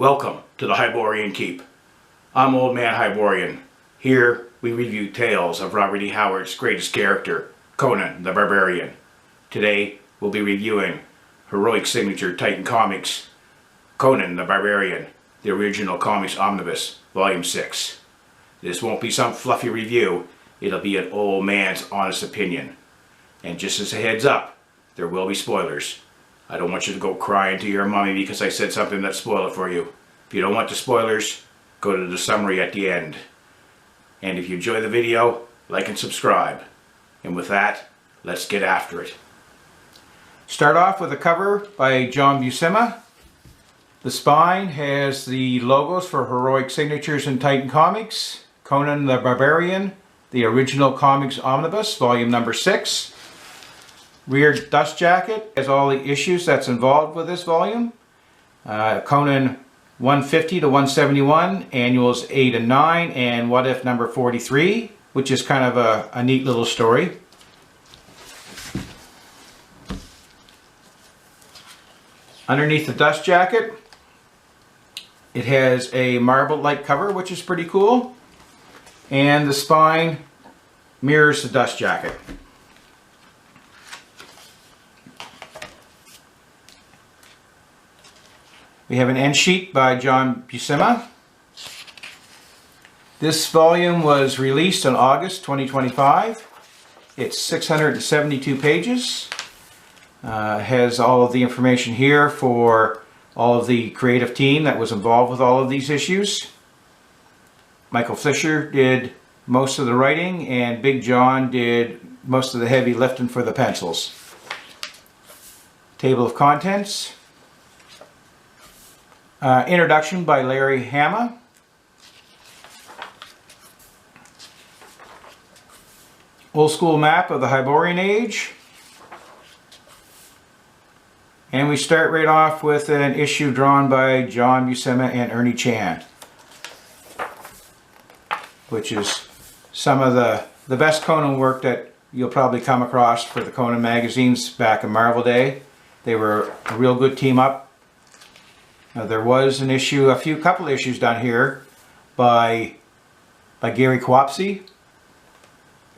Welcome to the Hyborian Keep. I'm Old Man Hyborian. Here we review tales of Robert E. Howard's greatest character, Conan the Barbarian. Today we'll be reviewing heroic signature Titan Comics, Conan the Barbarian, the original comics Omnibus, Volume 6. This won't be some fluffy review, it'll be an old man's honest opinion. And just as a heads up, there will be spoilers. I don't want you to go crying to your mommy because I said something that spoiled it for you. If you don't want the spoilers, go to the summary at the end. And if you enjoy the video, like and subscribe. And with that, let's get after it. Start off with a cover by John Buscema. The spine has the logos for heroic signatures in Titan Comics, Conan the Barbarian, the original comics Omnibus, volume number 6. Rear dust jacket has all the issues that's involved with this volume. Conan 150 to 171, annuals 8 and 9, and What If number 43, which is kind of a neat little story. Underneath the dust jacket, it has a marble-like cover, which is pretty cool. And the spine mirrors the dust jacket. We have an end sheet by John Buscema. This volume was released in August 2025. It's 672 pages. Has all of the information here for all of the creative team that was involved with all of these issues. Michael Fleisher did most of the writing, and Big John did most of the heavy lifting for the pencils. Table of contents. Introduction by Larry Hama. Old school map of the Hyborian Age. And we start right off with an issue drawn by John Buscema and Ernie Chan, which is some of the best Conan work that you'll probably come across for the Conan magazines back in Marvel Day. They were a real good team up. There was an issue, couple issues down here by Gary Kwapisz.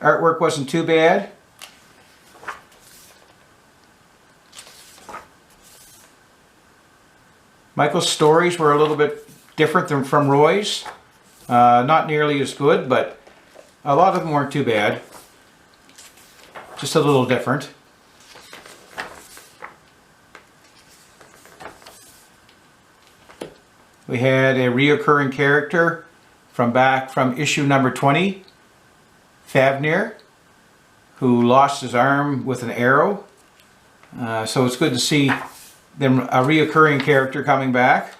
Artwork wasn't too bad. Michael's stories were a little bit different than from Roy's. Not nearly as good, but a lot of them weren't too bad. Just a little different. We had a reoccurring character from issue number 20, Fafnir, who lost his arm with an arrow. So it's good to see a reoccurring character coming back.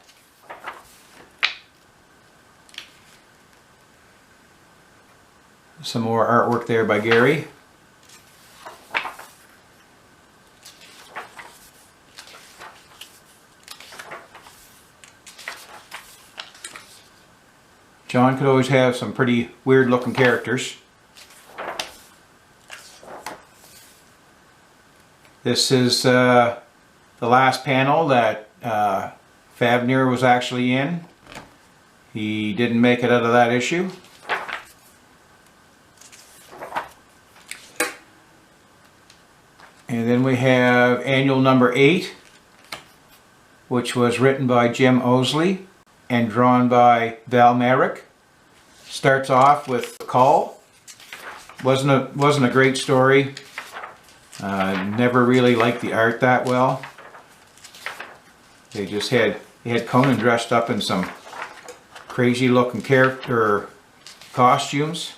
Some more artwork there by Gary. John could always have some pretty weird looking characters. This is the last panel that Fafnir was actually in. He didn't make it out of that issue. And then we have annual number 8, which was written by Jim Owsley and drawn by Val Merrick. Starts off with Call. Wasn't a great story. Never really liked the art that well. They had Conan dressed up in some crazy looking character costumes.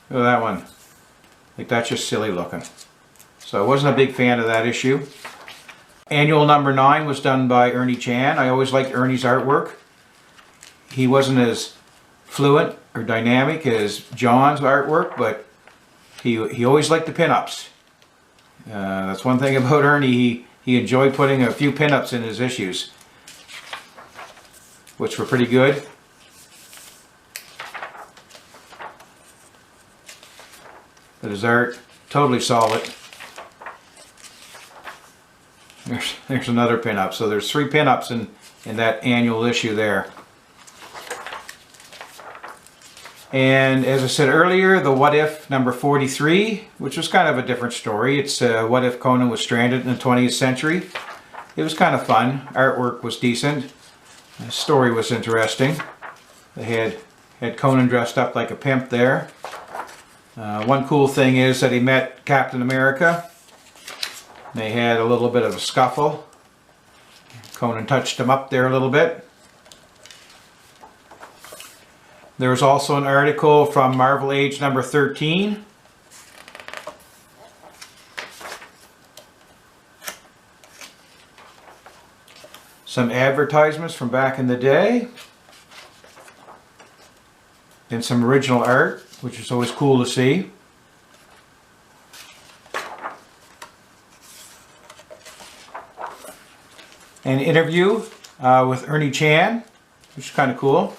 Look at that one. Like, that's just silly looking. So I wasn't a big fan of that issue. Annual number 9 was done by Ernie Chan. I always liked Ernie's artwork. He wasn't as fluent or dynamic as John's artwork, but he always liked the pinups. That's one thing about Ernie. He enjoyed putting a few pinups in his issues, which were pretty good. But his art, totally solid. There's another pinup. So there's 3 pinups in that annual issue there. And as I said earlier, the What If number 43, which was kind of a different story. It's what if Conan was stranded in the 20th century. It was kind of fun. Artwork was decent. The story was interesting. They had Conan dressed up like a pimp there. One cool thing is that he met Captain America. They had a little bit of a scuffle. Conan touched him up there a little bit. There was also an article from Marvel Age number 13. Some advertisements from back in the day. And some original art, which is always cool to see. An interview with Ernie, which is kind of cool.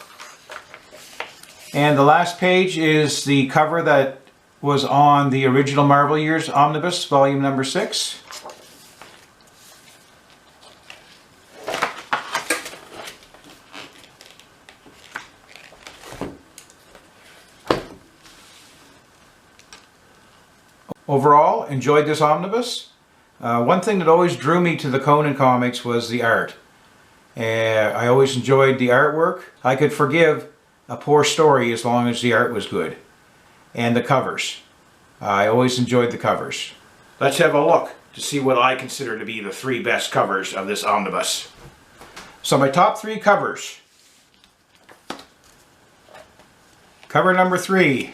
And the last page is the cover that was on the original Marvel Years Omnibus, volume number 6. Overall, enjoyed this omnibus. One thing that always drew me to the Conan comics was the art. I always enjoyed the artwork. I could forgive a poor story as long as the art was good. And the covers. I always enjoyed the covers. Let's have a look to see what I consider to be the 3 best covers of this omnibus. So my top 3 covers. Cover number 3.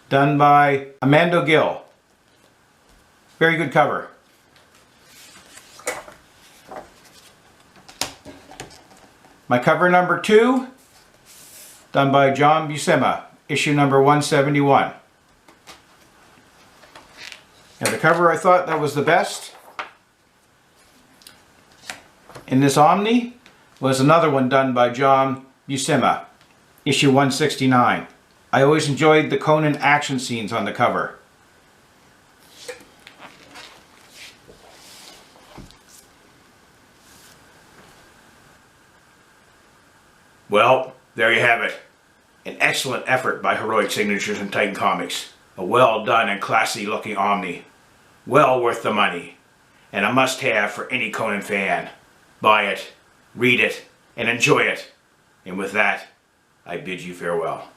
Done by Amanda Gill. Very good cover. My cover number 2, done by John Buscema, issue number 171. And the cover I thought that was the best in this Omni was another one done by John Buscema, issue 169. I always enjoyed the Conan action scenes on the cover. Well, there you have it. An excellent effort by Heroic Signatures and Titan Comics. A well done and classy looking Omni. Well worth the money. And a must have for any Conan fan. Buy it, read it, and enjoy it. And with that, I bid you farewell.